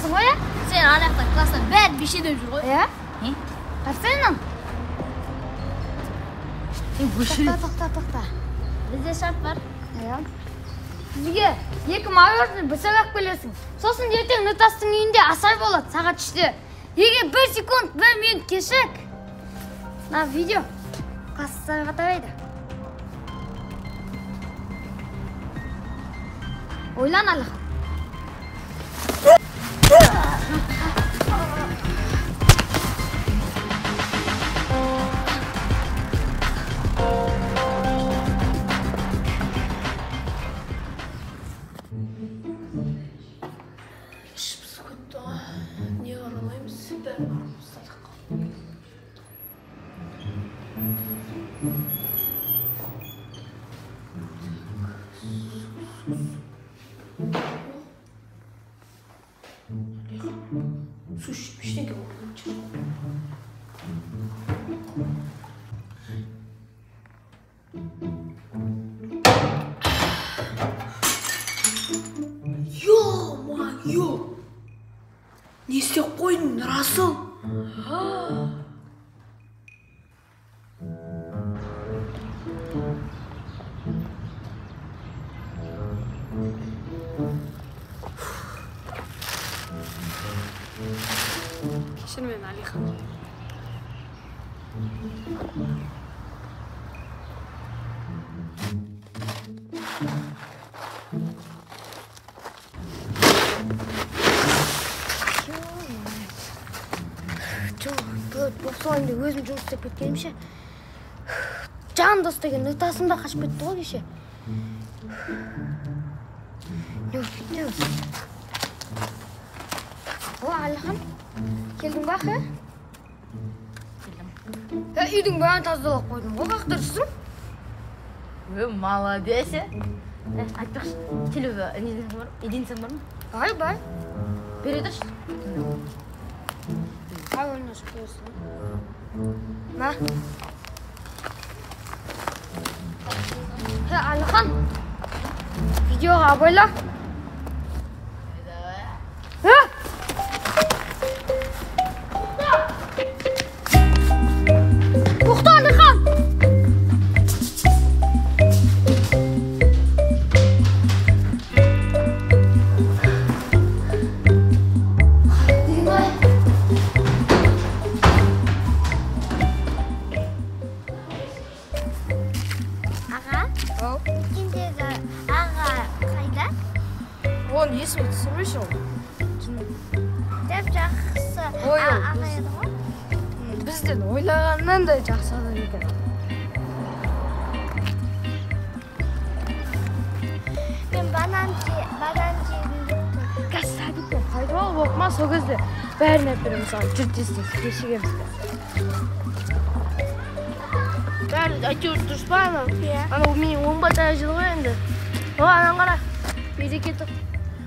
Şansın o ya? Sen anaqda klassda bär bir şey dep jur qoy. Ya? Qasaynan? To'xta. Bizde shart var. Ya. Sizga 2 mayorni bir sabaq bilasing. So'sin ertaga Nutasning uyida asar bo'ladi soat 3da. Ega 1 sekund 1 minut kechik. Na video. Qassaga qataydi. O'ylan Alihan. Ne aralayımız? Süper varımız sadık. Su şişmiş ne ki bu? Yo. Ne isteyip koydun Rasıl? Keşir beni Alihan. Boksonda o'zim жұмыс істеп кеткенімше Жандос деген Нутасым да қашып кетті ғой кеше. Не болып кетті? О, Alihan, келдің ба, ха? Келдім. Үйдің бәрін тазалап қойдың ғой, қақта жүрсің? Молодец. Айтпақшы, телефон единсің бар ма? Бар. Бере тұршы. Қай ойнашып қойсың? На. Alihan, видеоға абайла. Тоқта, Alihan! Onun есіме түсірмеші ол. Деп жақсы аға еді ғой? Бізден ойлағаннан да жақсы адам екен. Мен банан жегім депті. Қазір сәбітпен қайда болып оқыма сол кезде бәрін әперем мысалы жүртесін кешігеміз. Бәрі әйтеуір дұрыс па анау? Анау менің 10 батая жыл ғой енді. О, анан қара. Берекеті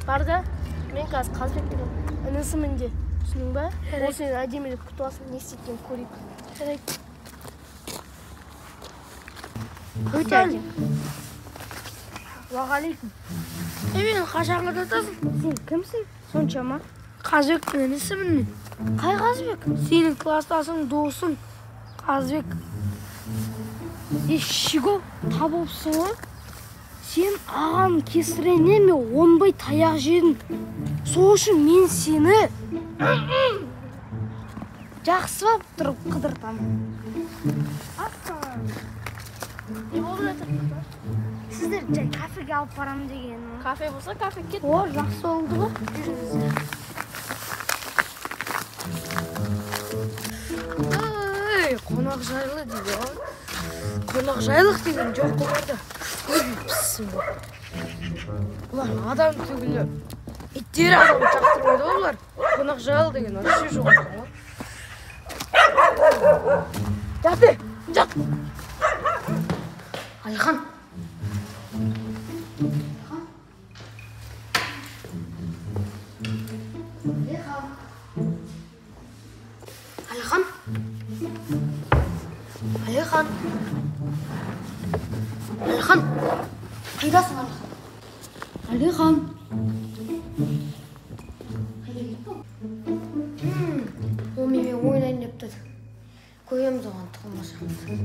бар да, мен қазір Қазбек деген інісімін де. Түсінің ба? Ол сені әдемілік күтіп алсын, не істеткенін көрейік. Жарайды. Өте әдем. Уағалейкум. Мен қашанға татасың? Сен кімсің? Соншама? Қазбектің інісімін мен. Қай Қазбек? Сенің кластасың, досың. Қазбек. Шиго табылыпсың ғой? Сен ағам кесіріне ме онбай таяқ жедің. Сол үшін мен сені жақсылап тұрып қыдыртамын. Не болып жатыр? Сіздер жай кафеге алып барамын деген. Кафе болса, кафе кет. О, жақсы болды ғой. Қонақ жайлы дейді ғой. Қонақ жайлық деген жоқ қыларды. Піссің ғой. Бұлар адам түгілі. Иттері адам жақтырмайды ғой бұлар. Қонақ жайлы деген вообще жоқ ғой. Жаты, жат. Alihan. Alihan. Қайдасың, Alihan? Alihan. Ол менімен ойнайын деп тұр. Көреміз оған тұқым башамызды.